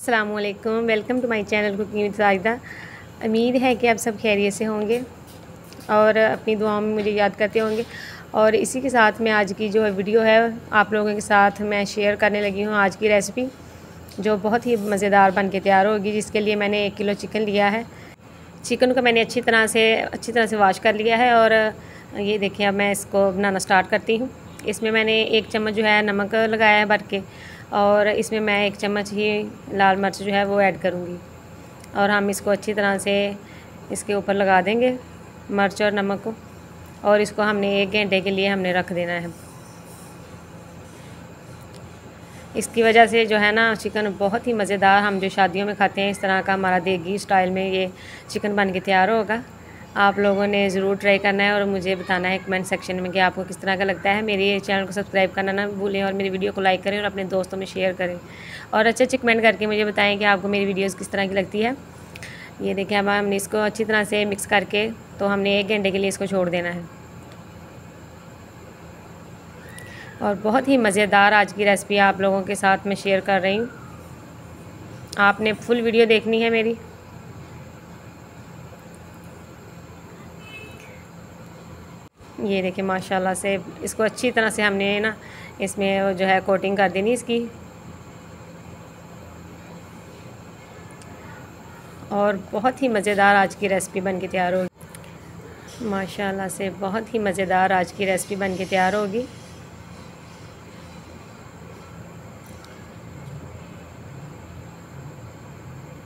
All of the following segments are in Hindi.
अस्सलामुअलैकुम, welcome to my channel cooking with Sajida. उम्मीद है कि आप सब खैरियत से होंगे और अपनी दुआओं में मुझे याद करते होंगे। और इसी के साथ में आज की जो वीडियो है आप लोगों के साथ मैं शेयर करने लगी हूँ आज की रेसिपी, जो बहुत ही मज़ेदार बन के तैयार होगी। जिसके लिए मैंने 1 किलो चिकन लिया है। चिकन को मैंने अच्छी तरह से वॉश कर लिया है। और ये देखिए, अब मैं इसको बनाना स्टार्ट करती हूँ। इसमें मैंने 1 चम्मच जो है नमक लगाया है भर के, और इसमें मैं 1 चम्मच ही लाल मिर्च जो है वो ऐड करूँगी। और हम इसको अच्छी तरह से इसके ऊपर लगा देंगे मिर्च और नमक को, और इसको हमने 1 घंटे के लिए हमने रख देना है। इसकी वजह से जो है ना चिकन बहुत ही मज़ेदार, हम जो शादियों में खाते हैं इस तरह का हमारा देगी स्टाइल में ये चिकन बन के तैयार होगा। आप लोगों ने ज़रूर ट्राई करना है और मुझे बताना है कमेंट सेक्शन में कि आपको किस तरह का लगता है। मेरे चैनल को सब्सक्राइब करना ना भूलें और मेरी वीडियो को लाइक करें और अपने दोस्तों में शेयर करें, और अच्छे कमेंट करके मुझे बताएं कि आपको मेरी वीडियोस किस तरह की लगती है। ये देखिए, अब हमने इसको अच्छी तरह से मिक्स करके तो हमने 1 घंटे के लिए इसको छोड़ देना है। और बहुत ही मज़ेदार आज की रेसिपी आप लोगों के साथ मैं शेयर कर रही हूँ। आपने फुल वीडियो देखनी है मेरी। ये देखिए, माशाल्लाह से इसको अच्छी तरह से हमने ना इसमें जो है कोटिंग कर देनी इसकी। और बहुत ही मज़ेदार आज की रेसिपी बन के तैयार होगी। माशाल्लाह से बहुत ही मज़ेदार आज की रेसिपी बन के तैयार होगी।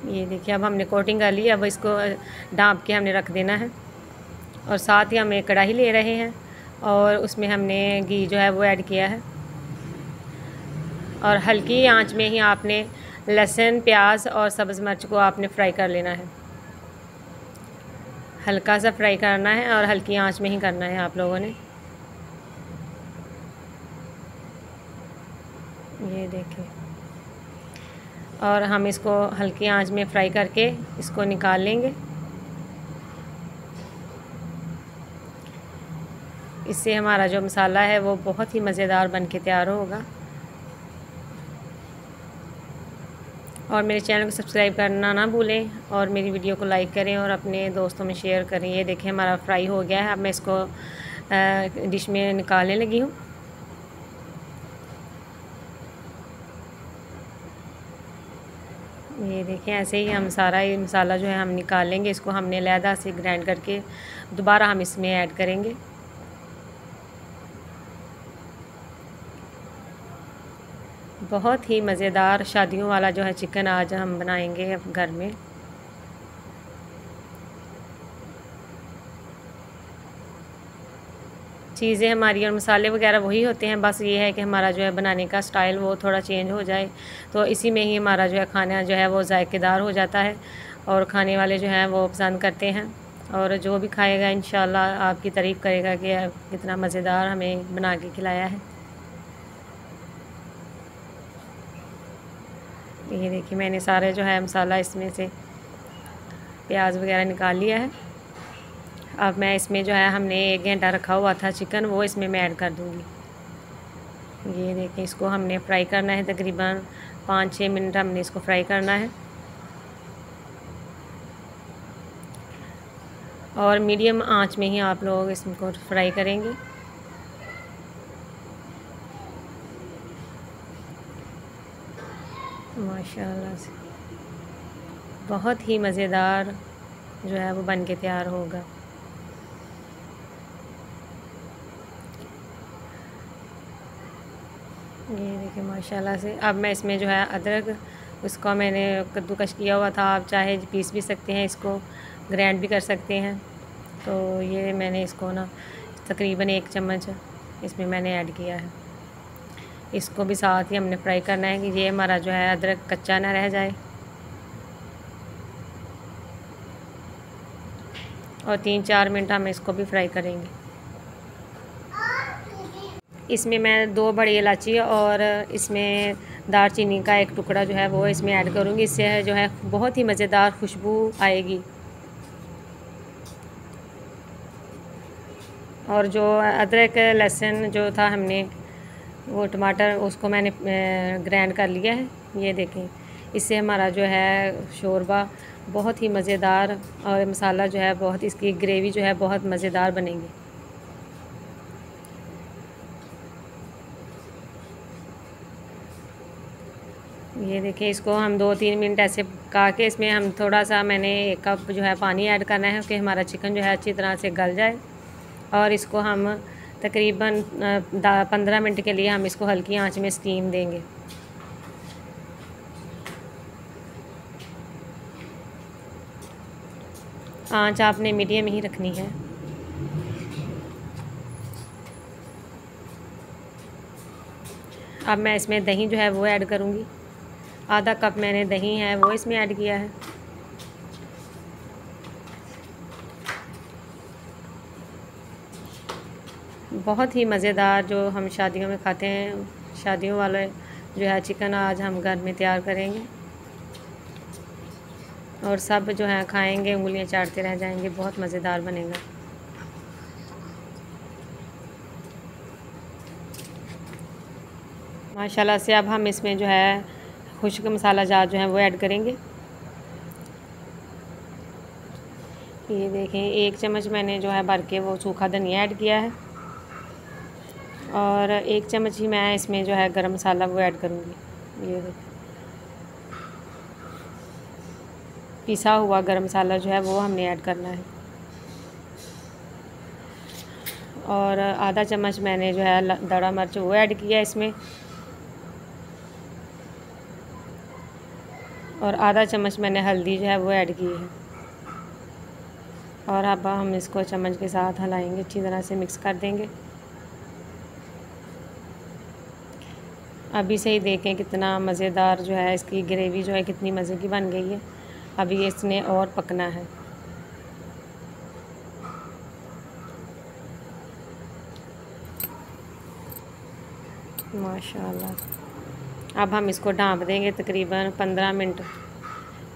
ये देखिए, अब हमने कोटिंग कर ली। अब इसको ढाँप के हमने रख देना है। और साथ ही हम एक कढ़ाई ले रहे हैं और उसमें हमने घी जो है वो ऐड किया है। और हल्की आंच में ही आपने लहसुन, प्याज और सब्ज़ मिर्च को आपने फ्राई कर लेना है। हल्का सा फ्राई करना है और हल्की आंच में ही करना है आप लोगों ने। ये देखिए, और हम इसको हल्की आंच में फ्राई करके इसको निकाल लेंगे। इससे हमारा जो मसाला है वो बहुत ही मज़ेदार बन के तैयार होगा। और मेरे चैनल को सब्सक्राइब करना ना भूलें और मेरी वीडियो को लाइक करें और अपने दोस्तों में शेयर करें। ये देखें, हमारा फ्राई हो गया है। अब मैं इसको डिश में निकालने लगी हूँ। ये देखें, ऐसे ही हम सारा ये मसाला जो है हम निकाल लेंगे। इसको हमने अलहदा से ग्राइंड करके दोबारा हम इसमें ऐड करेंगे। बहुत ही मज़ेदार शादियों वाला जो है चिकन आज हम बनाएंगे घर में। चीज़ें हमारी और मसाले वगैरह वही होते हैं, बस ये है कि हमारा जो है बनाने का स्टाइल वो थोड़ा चेंज हो जाए, तो इसी में ही हमारा जो है खाना जो है वो जायकेदार हो जाता है और खाने वाले जो हैं वो पसंद करते हैं। और जो भी खाएगा इंशाल्लाह आपकी तारीफ़ करेगा कि कितना मज़ेदार हमें बना के खिलाया है। ये देखिए, मैंने सारे जो है मसाला इसमें से प्याज वगैरह निकाल लिया है। अब मैं इसमें जो है हमने 1 घंटा रखा हुआ था चिकन, वो इसमें मैं ऐड कर दूँगी। ये देखिए, इसको हमने फ्राई करना है तकरीबन 5-6 मिनट हमने इसको फ्राई करना है। और मीडियम आंच में ही आप लोग इसको फ्राई करेंगे। माशाल्लाह से बहुत ही मज़ेदार जो है वो बन के तैयार होगा। ये देखिए, माशाल्लाह से अब मैं इसमें जो है अदरक, उसको मैंने कद्दूकश किया हुआ था, आप चाहे पीस भी सकते हैं, इसको ग्राइंड भी कर सकते हैं। तो ये मैंने इसको ना तकरीबन 1 चम्मच इसमें मैंने ऐड किया है। इसको भी साथ ही हमने फ्राई करना है कि ये हमारा जो है अदरक कच्चा ना रह जाए। और 3-4 मिनट हम इसको भी फ्राई करेंगे। इसमें मैं 2 बड़ी इलायची और इसमें दालचीनी का 1 टुकड़ा जो है वो इसमें ऐड करूँगी। इससे जो है बहुत ही मज़ेदार खुशबू आएगी। और जो अदरक लहसुन जो था हमने वो टमाटर उसको मैंने ग्राइंड कर लिया है। ये देखें, इससे हमारा जो है शोरबा बहुत ही मज़ेदार और मसाला जो है बहुत, इसकी ग्रेवी जो है बहुत मज़ेदार बनेगी। ये देखिए, इसको हम 2-3 मिनट ऐसे पका के इसमें हम थोड़ा सा, मैंने 1 कप जो है पानी ऐड करना है कि हमारा चिकन जो है अच्छी तरह से गल जाए। और इसको हम तकरीबन 15 मिनट के लिए हम इसको हल्की आंच में स्टीम देंगे। आंच आपने मीडियम ही रखनी है। अब मैं इसमें दही जो है वो ऐड करूँगी। आधा कप मैंने दही है वो इसमें ऐड किया है। बहुत ही मज़ेदार जो हम शादियों में खाते हैं, शादियों वाले जो है चिकन आज हम घर में तैयार करेंगे और सब जो है खाएंगे, उंगलियां चाटते रह जाएंगे। बहुत मज़ेदार बनेगा। माशाल्लाह से अब हम इसमें जो है खुश्क मसाला जार जो है वो ऐड करेंगे। ये देखें, 1 चम्मच मैंने जो है भर के वो सूखा धनिया ऐड किया है और 1 चम्मच ही मैं इसमें जो है गरम मसाला वो ऐड करूँगी। ये देखें, पिसा हुआ गरम मसाला जो है वो हमने ऐड करना है। और आधा चम्मच मैंने जो है दड़ा मिर्च वो ऐड किया इसमें और आधा चम्मच मैंने हल्दी जो है वो ऐड की है। और अब हम इसको चम्मच के साथ हिलाएंगे, अच्छी तरह से मिक्स कर देंगे। अभी से ही देखें कितना मज़ेदार जो है इसकी ग्रेवी जो है कितनी मज़े की बन गई है। अभी इसने और पकना है। माशाल्लाह। अब हम इसको ढाँप देंगे तकरीबन 15 मिनट।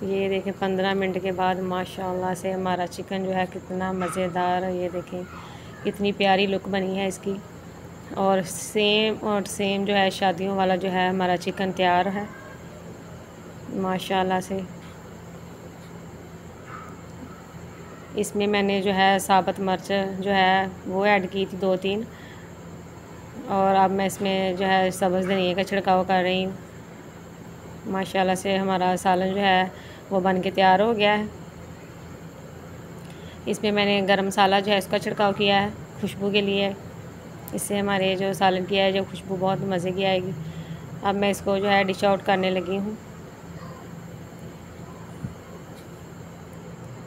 ये देखें, 15 मिनट के बाद माशाल्लाह से हमारा चिकन जो है कितना मज़ेदार है। ये देखें कितनी प्यारी लुक बनी है इसकी। और सेम जो है शादियों वाला जो है हमारा चिकन तैयार है माशाल्लाह से। इसमें मैंने जो है साबुत मिर्च जो है वो ऐड की थी 2-3। और अब मैं इसमें जो है सब्ज़ धनिया का छिड़काव कर रही हूँ। माशाल्लाह से हमारा सालन जो है वो बन के तैयार हो गया है। इसमें मैंने गरम मसाला जो है इसका छिड़काव किया है खुशबू के लिए। इससे हमारे जो सालन की है जो खुशबू बहुत मज़े की आएगी। अब मैं इसको जो है डिश आउट करने लगी हूँ।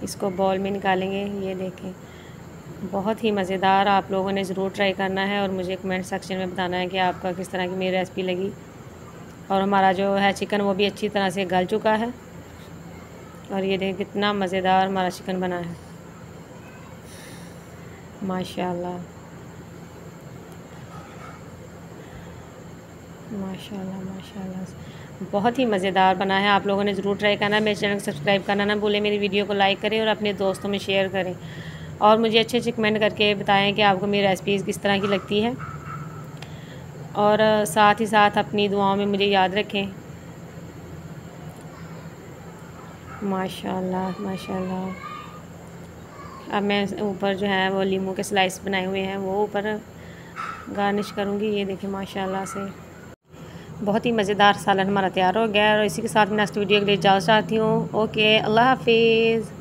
इसको बॉल में निकालेंगे। ये देखें, बहुत ही मज़ेदार। आप लोगों ने ज़रूर ट्राई करना है और मुझे कमेंट सेक्शन में बताना है कि आपका किस तरह की मेरी रेसिपी लगी। और हमारा जो है चिकन वो भी अच्छी तरह से गल चुका है। और ये देखें कितना मज़ेदार हमारा चिकन बना है माशाल्लाह माशाल्लाह माशाल्लाह। बहुत ही मज़ेदार बना है। आप लोगों ने ज़रूर ट्राई करना है। मेरे चैनल को सब्सक्राइब करना ना भूलें, मेरी वीडियो को लाइक करें और अपने दोस्तों में शेयर करें। और मुझे अच्छे अच्छे कमेंट करके बताएं कि आपको मेरी रेसिपीज़ किस तरह की लगती है। और साथ ही साथ अपनी दुआओं में मुझे याद रखें। माशाल्लाह माशाल्लाह। अब मैं ऊपर जो है वो लीमू के स्लाइस बनाए हुए हैं वो ऊपर गार्निश करूँगी। ये देखिए माशाल्लाह से बहुत ही मज़ेदार सालन हमारा तैयार हो गया है। और इसी के साथ मैं नेक्स्ट वीडियो के लिए इजाज़त चाहती हूँ। ओके, अल्लाह हाफिज़।